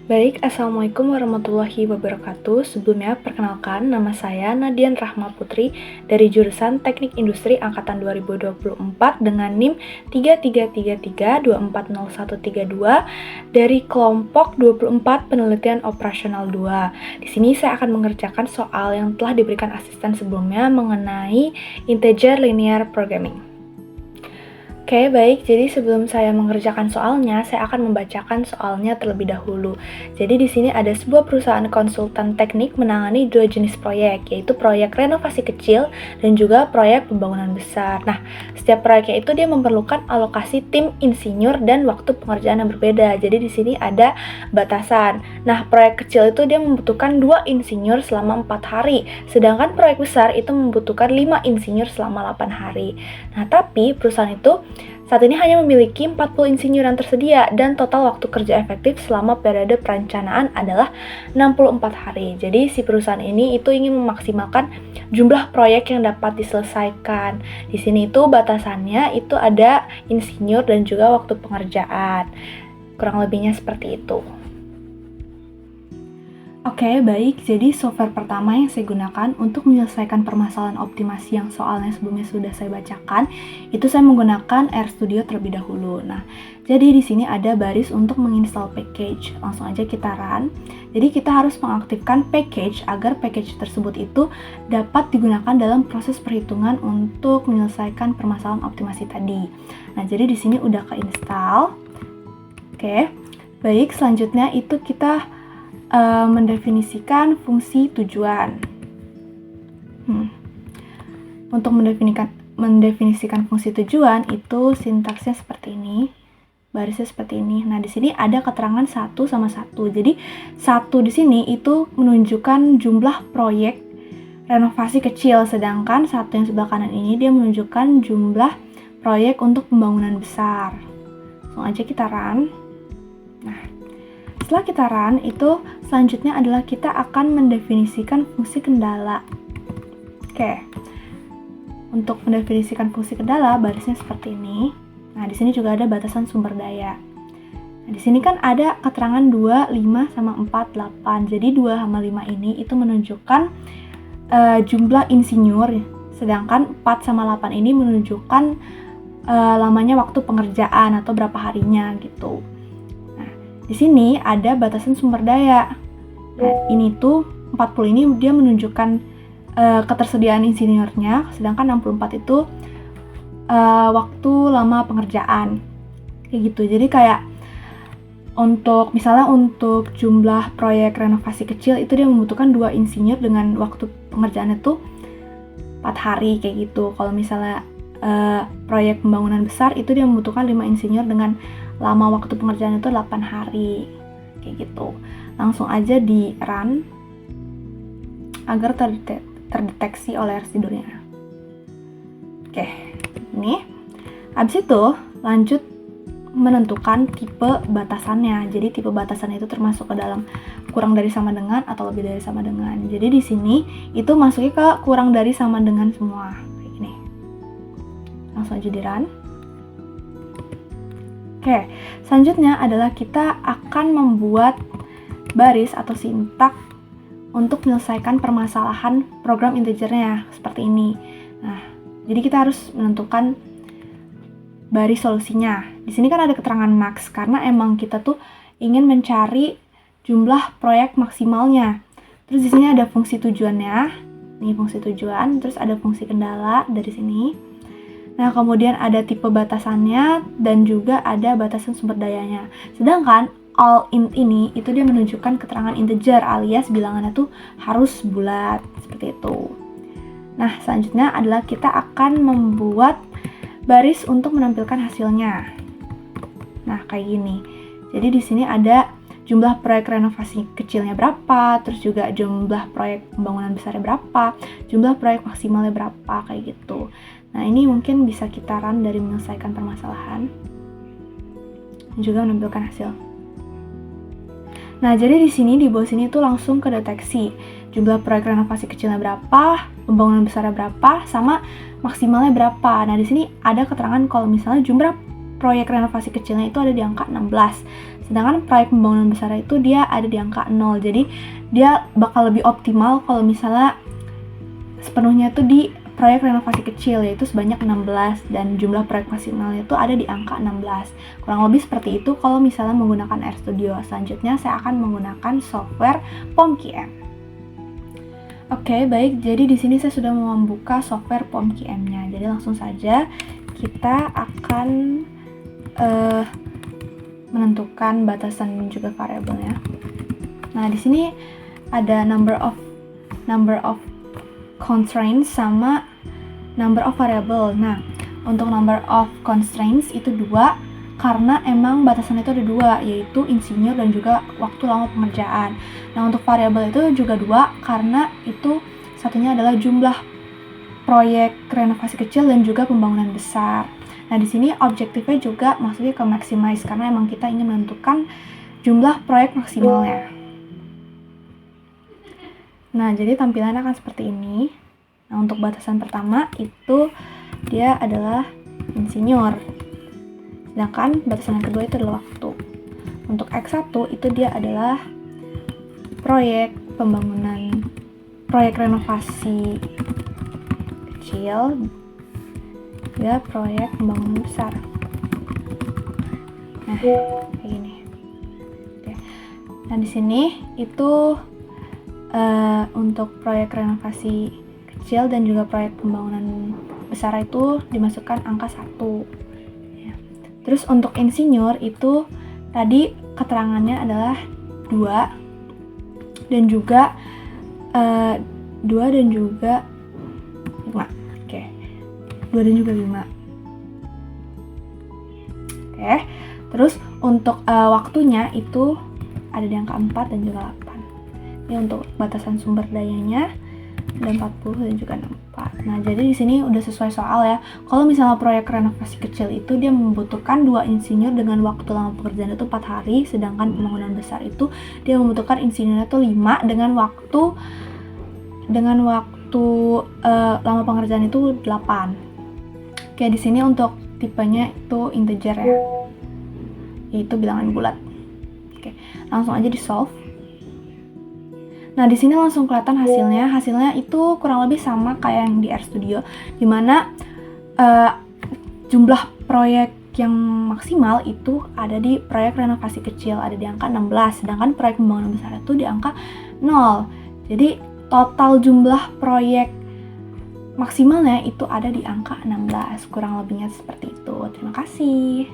Baik, Assalamualaikum warahmatullahi wabarakatuh. Sebelumnya, perkenalkan, nama saya Nadian Rahma Putri dari jurusan Teknik Industri Angkatan 2024 dengan NIM 3333240132 dari kelompok 24 Penelitian Operasional 2. Di sini saya akan mengerjakan soal yang telah diberikan asisten sebelumnya mengenai integer linear programming. Oke, baik. Jadi sebelum saya mengerjakan soalnya, saya akan membacakan soalnya terlebih dahulu. Jadi di sini ada sebuah perusahaan konsultan teknik menangani dua jenis proyek, yaitu proyek renovasi kecil dan juga proyek pembangunan besar. Nah, setiap proyeknya itu dia memerlukan alokasi tim insinyur dan waktu pengerjaan yang berbeda. Jadi di sini ada batasan. Nah, proyek kecil itu dia membutuhkan 2 insinyur selama 4 hari, sedangkan proyek besar itu membutuhkan 5 insinyur selama 8 hari. Nah, tapi perusahaan itu saat ini hanya memiliki 40 insinyur yang tersedia dan total waktu kerja efektif selama periode perencanaan adalah 64 hari. Jadi si perusahaan ini itu ingin memaksimalkan jumlah proyek yang dapat diselesaikan. Di sini itu batasannya itu ada insinyur dan juga waktu pengerjaan. Kurang lebihnya seperti itu. Oke, baik. Jadi software pertama yang saya gunakan untuk menyelesaikan permasalahan optimasi yang soalnya sebelumnya sudah saya bacakan, itu saya menggunakan RStudio terlebih dahulu. Nah, jadi di sini ada baris untuk menginstal package. Langsung aja kita run. Jadi kita harus mengaktifkan package agar package tersebut itu dapat digunakan dalam proses perhitungan untuk menyelesaikan permasalahan optimasi tadi. Nah, jadi di sini udah keinstall. Oke. Baik, selanjutnya itu kita mendefinisikan fungsi tujuan. Untuk mendefinisikan fungsi tujuan itu sintaksnya seperti ini, barisnya seperti ini. Nah, di sini ada keterangan 1 sama 1. Jadi 1 di sini itu menunjukkan jumlah proyek renovasi kecil, sedangkan 1 yang sebelah kanan ini dia menunjukkan jumlah proyek untuk pembangunan besar. Langsung aja kita run. Nah, setelah kita run, itu selanjutnya adalah kita akan mendefinisikan fungsi kendala. Oke. Untuk mendefinisikan fungsi kendala, barisnya seperti ini. Nah, di sini juga ada batasan sumber daya. Nah, di sini kan ada keterangan 2, 5, sama 4, 8. Jadi 2 sama 5 ini itu menunjukkan jumlah insinyur, sedangkan 4 sama 8 ini menunjukkan lamanya waktu pengerjaan atau berapa harinya gitu. Di sini ada batasan sumber daya. Nah, ini tuh 40 ini dia menunjukkan ketersediaan insinyurnya, sedangkan 64 itu waktu lama pengerjaan. Kayak gitu. Jadi kayak misalnya untuk jumlah proyek renovasi kecil itu dia membutuhkan 2 insinyur dengan waktu pengerjaan itu 4 hari kayak gitu. Kalau misalnya proyek pembangunan besar itu dia membutuhkan 5 insinyur dengan lama waktu pengerjaan itu 8 hari kayak gitu. Langsung aja di run agar terdeteksi oleh RStudio-nya. Oke, ini habis itu lanjut menentukan tipe batasannya. Jadi tipe batasan itu termasuk ke dalam kurang dari sama dengan atau lebih dari sama dengan. Jadi di sini itu masuknya ke kurang dari sama dengan semua kayak gini. Langsung aja di run. Oke, selanjutnya adalah kita akan membuat baris atau sintak untuk menyelesaikan permasalahan program integernya seperti ini. Nah, jadi kita harus menentukan baris solusinya. Di sini kan ada keterangan max karena emang kita tuh ingin mencari jumlah proyek maksimalnya. Terus di sini ada fungsi tujuannya. Nih fungsi tujuan, terus ada fungsi kendala dari sini. Nah, kemudian ada tipe batasannya dan juga ada batasan sumber dayanya. Sedangkan all int ini itu dia menunjukkan keterangan integer alias bilangannya tuh harus bulat seperti itu. Nah, selanjutnya adalah kita akan membuat baris untuk menampilkan hasilnya. Nah, kayak gini. Jadi di sini ada jumlah proyek renovasi kecilnya berapa, terus juga jumlah proyek pembangunan besarnya berapa, jumlah proyek maksimalnya berapa kayak gitu. Nah, ini mungkin bisa kita run dari menyelesaikan permasalahan dan juga menampilkan hasil. Nah, jadi di sini di bawah sini tuh langsung kedeteksi jumlah proyek renovasi kecilnya berapa, pembangunan besarnya berapa, sama maksimalnya berapa. Nah, di sini ada keterangan kalau misalnya jumlah proyek renovasi kecilnya itu ada di angka 16, Sedangkan proyek pembangunan besar itu dia ada di angka 0. Jadi dia bakal lebih optimal kalau misalnya sepenuhnya itu di proyek renovasi kecil, yaitu sebanyak 16, dan jumlah proyek maksimalnya itu ada di angka 16. Kurang lebih seperti itu kalau misalnya menggunakan RStudio. Selanjutnya saya akan menggunakan software POM-QM. Oke, baik. Jadi di sini saya sudah membuka software POM-QM-nya. Jadi langsung saja kita akan menentukan batasan dan juga variabelnya. Nah, di sini ada number of constraints sama number of variable. Nah, untuk number of constraints itu 2 karena emang batasan itu ada 2, yaitu insinyur dan juga waktu lama pengerjaan. Nah, untuk variabel itu juga 2 karena itu satunya adalah jumlah proyek renovasi kecil dan juga pembangunan besar. Nah, di sini objektifnya juga maksudnya ke maximize karena emang kita ingin menentukan jumlah proyek maksimalnya. Nah, jadi tampilannya akan seperti ini. Nah, untuk batasan pertama itu dia adalah insinyur. Sedangkan batasan yang kedua itu adalah waktu. Untuk X1 itu dia adalah proyek renovasi kecil, dia proyek pembangunan besar. Nah, kayak gini. Oke. Nah, di sini itu untuk proyek renovasi kecil dan juga proyek pembangunan besar itu dimasukkan angka 1. Ya. Terus untuk insinyur itu tadi keterangannya adalah 2 dan juga 2 dan juga 5. Oke. 2 dan juga 5. Oke. Terus untuk waktunya itu ada di angka 4 dan juga 8. Ini untuk batasan sumber dayanya ada 40 dan juga 64. Nah, jadi di sini udah sesuai soal ya. Kalau misalnya proyek renovasi kecil itu dia membutuhkan 2 insinyur dengan waktu lama pekerjaan itu 4 hari, sedangkan pembangunan besar itu dia membutuhkan insinyurnya itu 5 dengan waktu lama pengerjaan itu 8. Oke, di sini untuk tipenya itu integer ya, yaitu bilangan bulat. Oke, langsung aja di solve. Nah, di sini langsung kelihatan hasilnya. Hasilnya itu kurang lebih sama kayak yang di RStudio, dimana jumlah proyek yang maksimal itu ada di proyek renovasi kecil, ada di angka 16, sedangkan proyek pembangunan besar itu di angka 0. Jadi total jumlah proyek maksimalnya itu ada di angka 16. Kurang lebihnya seperti itu. Terima kasih.